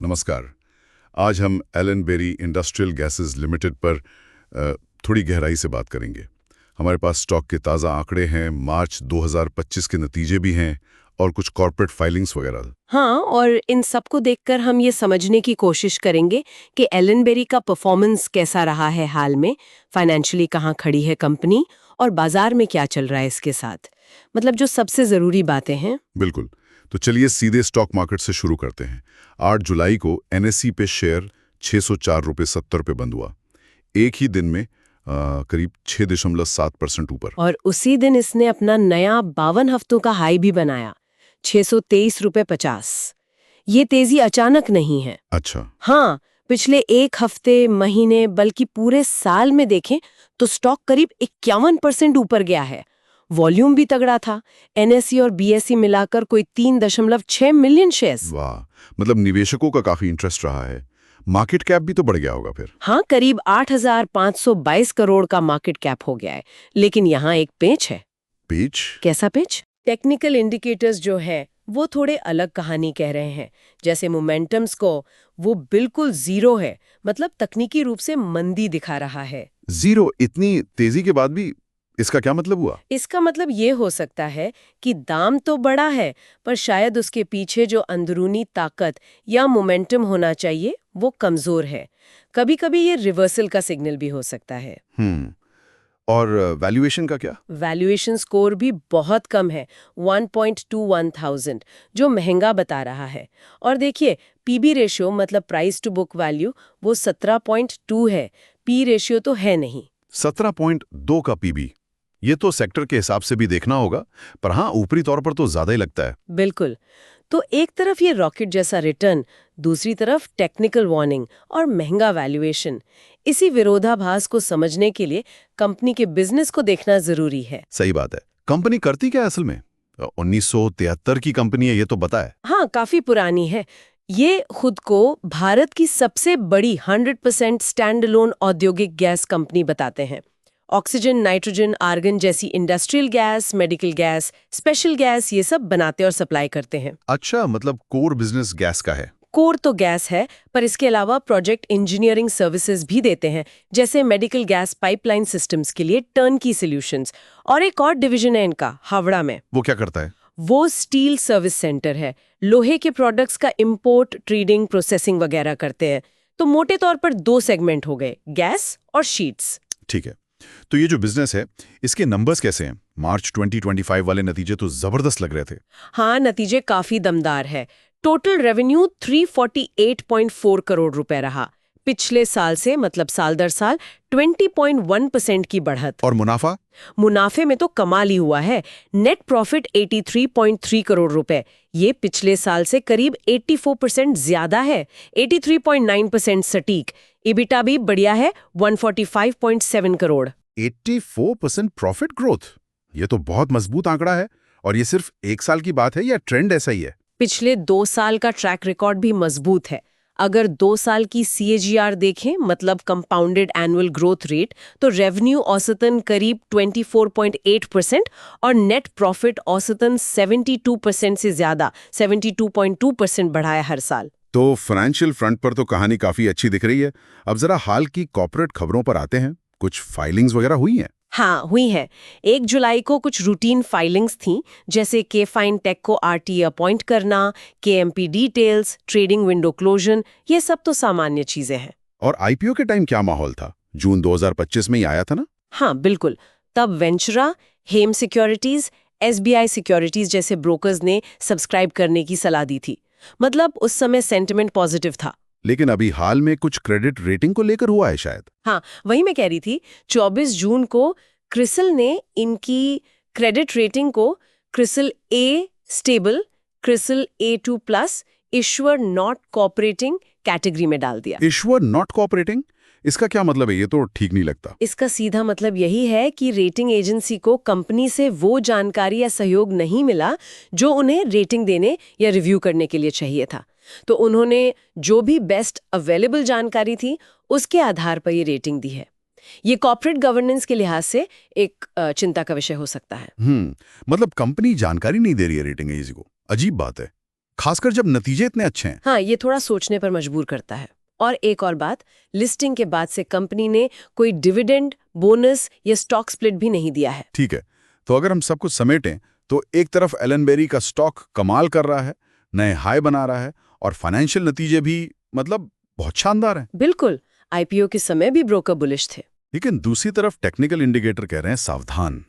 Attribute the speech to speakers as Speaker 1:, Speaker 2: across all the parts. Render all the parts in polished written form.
Speaker 1: नमस्कार। आज हम Ellenbarrie industrial gases limited पर थोड़ी गहराई से बात करेंगे। हमारे पास स्टॉक के ताज़ा आंकड़े हैं, मार्च 2025 के नतीजे भी हैं और कुछ कॉर्पोरेट फाइलिंग्स वगैरह।
Speaker 2: हाँ, और इन सबको देखकर हम ये समझने की कोशिश करेंगे कि एलन बेरी का परफॉर्मेंस कैसा रहा है हाल में, फाइनेंशियली कहाँ खड़ी है कंपनी और बाजार में क्या चल रहा है इसके साथ। मतलब जो सबसे ज़रूरी बातें हैं।
Speaker 1: बिल्कुल। तो चलिए सीधे स्टॉक मार्केट से शुरू करते हैं। 8 जुलाई को एनएसई पे शेयर 604 रुपये 70 रुपये बंद हुआ। एक ही दिन में करीब 6.7% ऊपर।
Speaker 2: और उसी दिन इसने अपना नया 52 हफ्तों का हाई भी बनाया, 623 रुपये 50। ये तेजी अचानक नहीं है।
Speaker 1: अच्छा।
Speaker 2: हाँ, पिछले एक हफ्ते, महीने, बल्कि पूरे साल में देखें तो स्टॉक करीब 51% ऊपर गया है। वॉल्यूम भी तगड़ा था, एनएसई और बीएसई मिलाकर कोई 3.6 मिलियन शेयर्स।
Speaker 1: वाह, मतलब निवेशकों का काफी इंटरेस्ट रहा है। मार्केट कैप भी तो बढ़ गया होगा फिर।
Speaker 2: हाँ, करीब 8,522 करोड़ का मार्केट कैप हो गया है। लेकिन यहाँ एक पेच है।
Speaker 1: पेच?
Speaker 2: कैसा पेच? टेक्निकल इंडिकेटर्स जो है वो थोड़े अलग कहानी कह रहे हैं। जैसे मोमेंटम्स को वो बिल्कुल जीरो है, मतलब तकनीकी रूप से मंदी दिखा रहा है।
Speaker 1: जीरो? इतनी तेजी के बाद भी? इसका क्या मतलब हुआ?
Speaker 2: इसका मतलब ये हो सकता है कि दाम तो बड़ा है, पर शायद उसके पीछे जो अंदरूनी ताकत या मोमेंटम होना चाहिए वो कमजोर है। कभी-कभी ये रिवर्सल का सिग्नल भी हो सकता है।
Speaker 1: और वैल्यूएशन का क्या?
Speaker 2: वैल्यूएशन स्कोर भी बहुत कम है, 1.21,000, जो महंगा बता रहा है। और देखिए, पीबी रेशियो मतलब प्राइस टू बुक वैल्यू वो 17.2 है। पी रेशियो तो है नहीं।
Speaker 1: 17.2 का पीबी? ये तो सेक्टर के हिसाब से भी देखना होगा, पर हाँ, ऊपरी तौर पर तो ज्यादा ही लगता है।
Speaker 2: बिल्कुल। तो एक तरफ ये रॉकेट जैसा रिटर्न, दूसरी तरफ टेक्निकल वार्निंग और महंगा वैल्यूएशन। इसी विरोधाभास को समझने के लिए कंपनी के बिजनेस को देखना जरूरी है।
Speaker 1: सही बात है। कंपनी करती क्या है असल में? 1973 की कंपनी है, ये तो पता है।
Speaker 2: हाँ, काफी पुरानी है। ये खुद को भारत की सबसे बड़ी 100% स्टैंड अलोन औद्योगिक गैस कंपनी बताते हैं। ऑक्सीजन, नाइट्रोजन, आर्गन जैसी industrial gas, medical gas, special gas, ये सब बनाते और सप्लाई करते हैं।
Speaker 1: अच्छा, मतलब कोर बिजनेस गैस का है।
Speaker 2: कोर तो गैस है, पर इसके अलावा प्रोजेक्ट इंजीनियरिंग सर्विसेज भी देते हैं, जैसे मेडिकल गैस पाइपलाइन सिस्टम्स के लिए टर्नकी सॉल्यूशंस। और एक और डिवीजन है इनका, हावड़ा में।
Speaker 1: वो क्या करता है?
Speaker 2: वो स्टील सर्विस सेंटर है। लोहे के प्रोडक्ट्स का इंपोर्ट, ट्रेडिंग, प्रोसेसिंग वगैरह करते हैं। तो मोटे तौर पर 2 सेगमेंट हो गए, गैस और शीट्स।
Speaker 1: ठीक है। तो ये जो बिजनेस है, इसके नंबर्स कैसे हैं? मार्च 2025 वाले नतीजे तो जबरदस्त लग रहे थे।
Speaker 2: हाँ, नतीजे काफी दमदार है। टोटल रेवेन्यू 348.4 करोड़ रुपए रहा। पिछले साल से, मतलब साल दर साल 20.1% की बढ़त।
Speaker 1: और मुनाफा?
Speaker 2: मुनाफे में तो कमाल ही हुआ है। नेट प्रॉफिट 83.3 करोड़ रुपए। ये पिछले साल से करीब 84% ज्यादा है, 83.9% सटीक। इबिटा भी बढ़िया है, 145.7 करोड़।
Speaker 1: 84% profit growth? ये तो बहुत मजबूत आंकड़ा है। और ये सिर्फ एक साल की बात है या ट्रेंड ऐसा ही है?
Speaker 2: पिछले 2 साल का ट्रैक रिकॉर्ड भी मजबूत है। अगर 2 साल की CAGR देखें, मतलब कंपाउंडेड एनुअल ग्रोथ रेट, तो रेवेन्यू औसतन करीब 24.8% और नेट प्रॉफिट औसतन 72% से ज्यादा, 72.2% बढ़ा है हर साल।
Speaker 1: तो फाइनेंशियल फ्रंट पर तो कहानी काफी अच्छी दिख रही है। अब जरा हाल की कॉर्पोरेट खबरों पर आते हैं। कुछ फाइलिंग्स वगैरह हुई हैं?
Speaker 2: हाँ, हुई है। 1 जुलाई को कुछ रूटीन फाइलिंग्स थीं, जैसे के फाइन टेक को RTA अपॉइंट करना, KMP डिटेल्स, ट्रेडिंग विंडो क्लोजन, ये सब तो सामान्य चीजें हैं।
Speaker 1: और IPO के टाइम क्या माहौल था? जून 2025 में ही आया था ना?
Speaker 2: हाँ, बिल्कुल। तब वेंचुरा, हेम सिक्योरिटीज, SBI सिक्योरिटीज जैसे ब्रोकर्स ने सब्सक्राइब करने की सलाह दी थी। मतलब उस समय सेंटिमेंट पॉजिटिव था।
Speaker 1: लेकिन अभी हाल में कुछ क्रेडिट रेटिंग को लेकर हुआ है शायद।
Speaker 2: हाँ, वही मैं कह रही थी। 24 जून को क्रिसिल ने इनकी क्रेडिट रेटिंग को CRISIL A stable, CRISIL A2+, issuer not cooperating category में डाल दिया।
Speaker 1: Issuer not cooperating? इसका क्या मतलब है? ये तो ठीक नहीं लगता।
Speaker 2: इसका सीधा मतलब यही है कि रेटिंग एजेंसी को कंपनी से वो जानकारी या सहयोग नहीं मिला जो उन्हें रेटिंग देने या रिव्यू करने के लिए चाहिए था। तो उन्होंने जो भी बेस्ट अवेलेबल जानकारी थी, उसके आधार पर ये रेटिंग दी है। ये कॉर्पोरेट गवर्नेंस के लिहाज से एक चिंता का विषय हो सकता है।
Speaker 1: मतलब कंपनी जानकारी नहीं दे रही है रेटिंग एजेंसी को। अजीब बात है। खासकर जब नतीजे इतने अच्छे हैं।
Speaker 2: हाँ, ये थोड़ा सोचने पर मजबूर करता है। और एक और बात, लिस्टिंग के बाद से कंपनी ने कोई डिविडेंड, बोनस या स्टॉक स्प्लिट भी नहीं दिया है।
Speaker 1: ठीक है, तो अगर हम सब कुछ समेटें तो एक तरफ एलन बेरी का स्टॉक कमाल कर रहा है, नए हाई बना रहा है और फाइनेंशियल नतीजे भी मतलब बहुत शानदार हैं।
Speaker 2: बिल्कुल, आईपीओ के समय भी ब्रोकर बुलिश थे।
Speaker 1: लेकिन दूसरी तरफ टेक्निकल इंडिकेटर कह रहे हैं सावधान,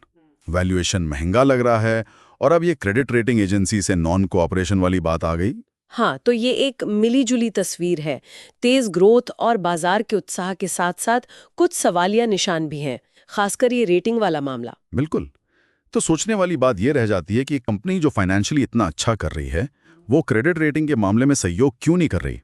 Speaker 1: वैल्यूएशन महंगा लग रहा है और अब ये क्रेडिट रेटिंग एजेंसी से नॉन कोऑपरेशन वाली बात आ गई।
Speaker 2: हाँ, तो ये एक मिली-जुली तस्वीर है। तेज ग्रोथ और बाजार के उत्साह के साथ-साथ कुछ सवालिया निशान भी हैं, खासकर ये रेटिंग वाला मामला।
Speaker 1: बिल्कुल। तो सोचने वाली बात यह रह जाती है कि कंपनी जो फाइनेंशियली इतना अच्छा कर रही है, वो क्रेडिट रेटिंग के मामले में सहयोग क्यों नहीं कर रही?